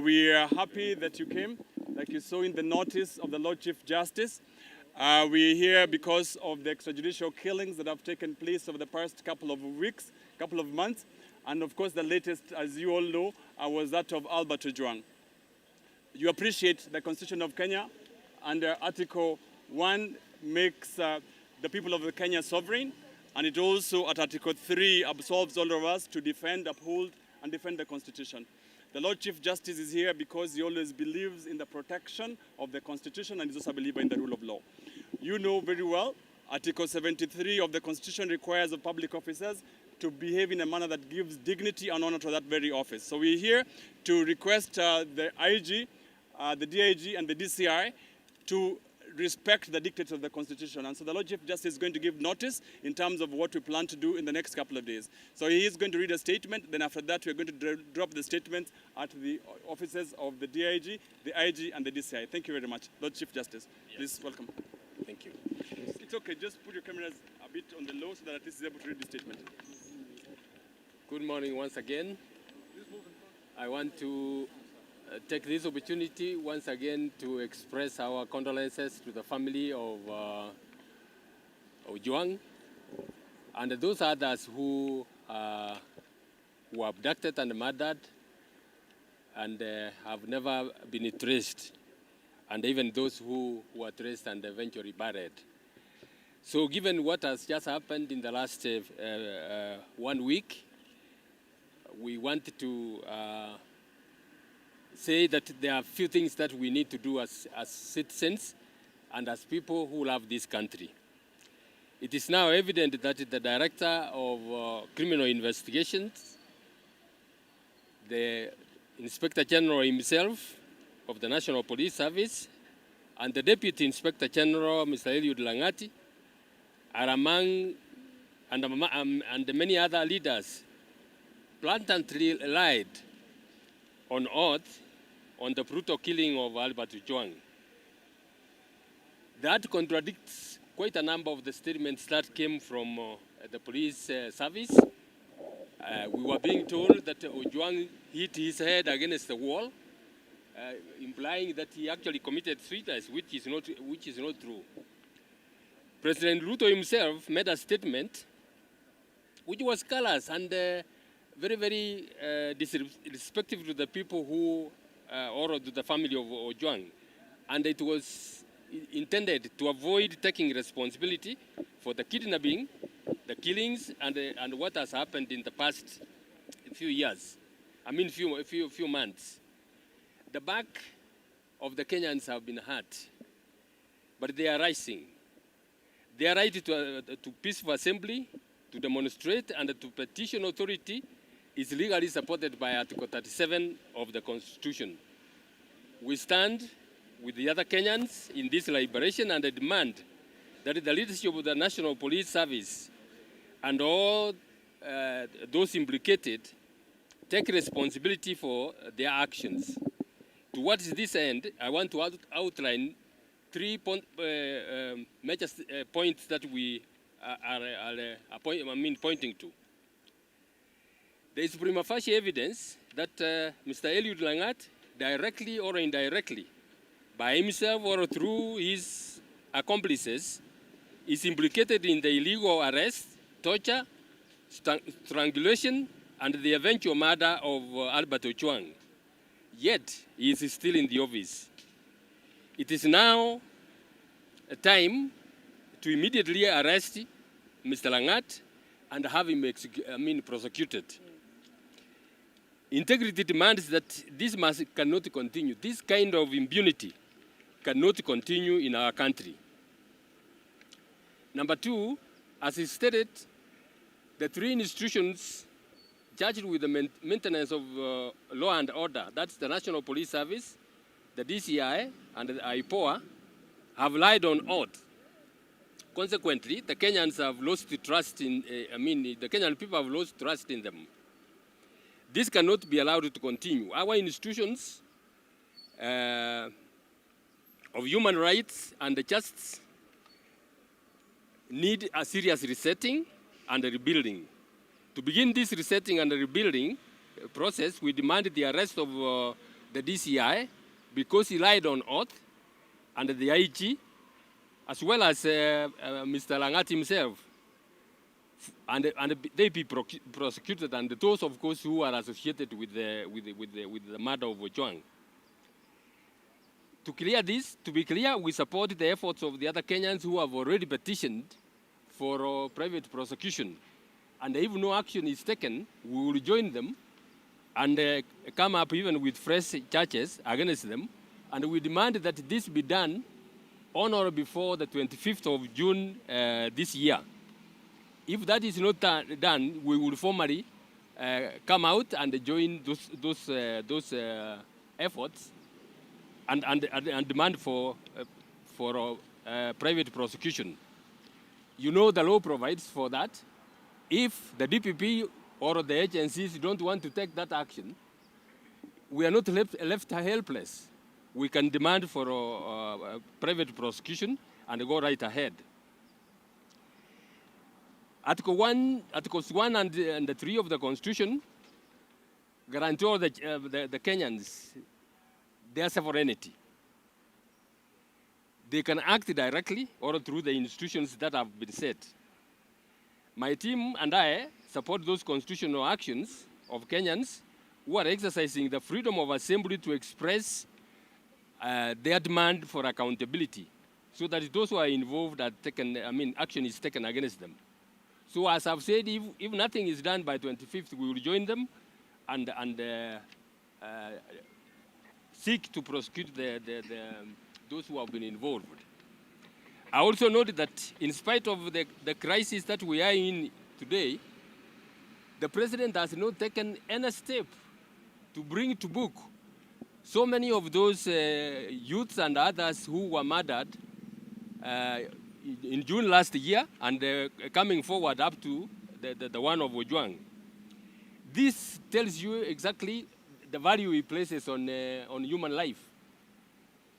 We are happy that you came, like you saw in the notice of the Lord Chief Justice. We're here because of the extrajudicial killings that have taken place over the past couple of weeks, couple of months. And of course, the latest, as you all know, was that of Albert Ojwang. You appreciate the Constitution of Kenya, under Article 1 makes the people of Kenya sovereign, and it also, at Article 3, absolves all of us to defend, uphold, and defend the Constitution. The Lord Chief Justice is here because he always believes in the protection of the Constitution and is also a believer in the rule of law. You know very well, Article 73 of the Constitution requires of public officers to behave in a manner that gives dignity and honor to that very office. So we're here to request the IG, the DIG, and the DCI to respect the dictates of the Constitution. And so the Lord Chief Justice is going to give notice in terms of what we plan to do in the next couple of days. So he is going to read a statement. Then after that, we're going to drop the statements at the offices of the DIG, the IG, and the DCI. Thank you very much. Lord Chief Justice, please welcome. Thank you. It's okay. Just put your cameras a bit on the low so that at least he's able to read the statement. Good morning once again. I want to take this opportunity once again to express our condolences to the family of Ojwang and those others who were abducted and murdered and have never been traced, and even those who were traced and eventually buried. So given what has just happened in the last 1 week, we want to say that there are a few things that we need to do as citizens and as people who love this country. It is now evident that the Director of Criminal Investigations, the Inspector General himself of the National Police Service, and the Deputy Inspector General, Mr. Eliud Lagat, are among, and many other leaders, blatantly lied on oath on the brutal killing of Albert Ojwang. That contradicts quite a number of the statements that came from the police service. We were being told that Ojwang hit his head against the wall, implying that he actually committed suicide, which is not true. President Ruto himself made a statement which was callous and very, very disrespectful to the people who, or to the family of Ojwang. And it was intended to avoid taking responsibility for the kidnapping, the killings, and what has happened in the past few years. I mean, few months. The back of the Kenyans have been hurt, but they are rising. Their right to peaceful assembly, to demonstrate, and to petition authority is legally supported by Article 37 of the Constitution. We stand with the other Kenyans in this liberation and demand that the leadership of the National Police Service and all those implicated take responsibility for their actions. Towards this end, I want to outline three major points that we are pointing to. There is prima facie evidence that Mr. Eliud Lagat, directly or indirectly, by himself or through his accomplices, is implicated in the illegal arrest, torture, strangulation, and the eventual murder of Albert Ojwang. Yet, he is still in the office. It is now a time to immediately arrest Mr. Lagat and have him prosecuted. Integrity demands that this cannot continue. This kind of impunity cannot continue in our country. Number two, as is stated, the three institutions charged with the maintenance of law and order, that's the National Police Service, the DCI, and the IPOA, have lied on oath. Consequently, the Kenyans have lost trust in, the Kenyan people have lost trust in them. This cannot be allowed to continue. Our institutions of human rights and justice need a serious resetting and rebuilding. To begin this resetting and rebuilding process, we demand the arrest of the DCI, because he lied on oath, and the IG, as well as Mr. Lagat himself, and they be prosecuted, and those, of course, who are associated with the murder of Ojwang. To clear this, to be clear, we support the efforts of the other Kenyans who have already petitioned for private prosecution. And if no action is taken, we will join them and come up even with fresh charges against them. And we demand that this be done on or before the 25th of June this year. If that is not done, we will formally come out and join those efforts and demand for private prosecution. You know the law provides for that. If the DPP or the agencies don't want to take that action, we are not left helpless. We can demand for private prosecution and go right ahead. Articles 1 and 3 of the Constitution guarantee all the Kenyans their sovereignty. They can act directly or through the institutions that have been set. My team and I support those constitutional actions of Kenyans who are exercising the freedom of assembly to express their demand for accountability, so that those who are involved are taken, action is taken against them. So as I've said, if nothing is done by 25th, we will join them and seek to prosecute those who have been involved. I also note that in spite of the crisis that we are in today, the president has not taken any step to bring to book so many of those youths and others who were murdered in June last year and coming forward up to the one of Ojwang. This tells you exactly the value he places on human life.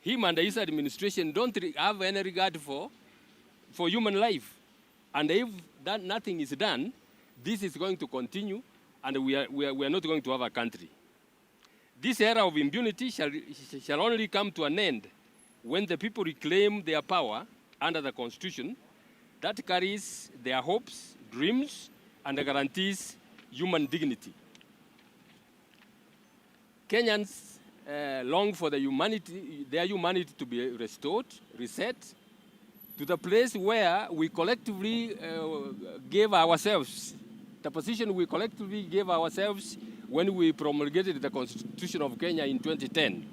Him and his administration don't have any regard for human life. And if nothing is done, this is going to continue, and we are not going to have a country. This era of impunity shall only come to an end when the people reclaim their power under the Constitution that carries their hopes, dreams, and guarantees human dignity. Kenyans long for their humanity to be restored, reset, to the place where we collectively gave ourselves, the position we collectively gave ourselves when we promulgated the Constitution of Kenya in 2010,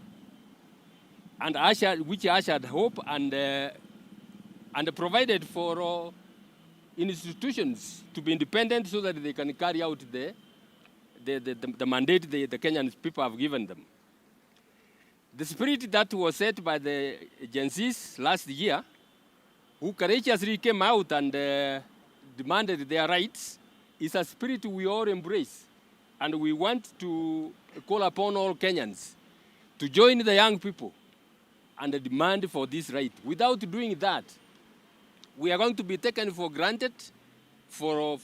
and which ushered hope and provided for institutions to be independent so that they can carry out the mandate the Kenyan people have given them. The spirit that was set by the Gen Zs last year, who courageously came out and demanded their rights, is a spirit we all embrace. And we want to call upon all Kenyans to join the young people and demand for this right. Without doing that, we are going to be taken for granted for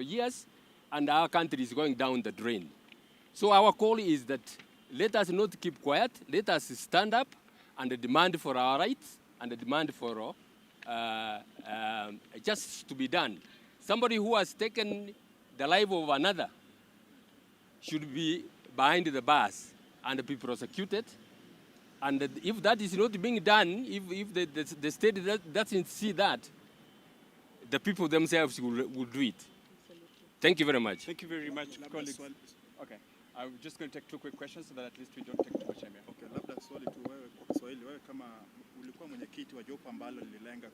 years, and our country is going down the drain. So our call is that let us not keep quiet. Let us stand up and demand for our rights and demand for justice to be done. Somebody who has taken the life of another should be behind the bars and be prosecuted. And if that is not being done, if the state doesn't see that, the people themselves will do it. Thank you very much. Thank you very much, colleagues. Okay, I'm just going to take two quick questions so that at least we don't take too much time here. Okay, labda swali tu wewe kwa Kiswahili, wewe kama ulikuwa mwenyekiti wa jopo ambalo lililenga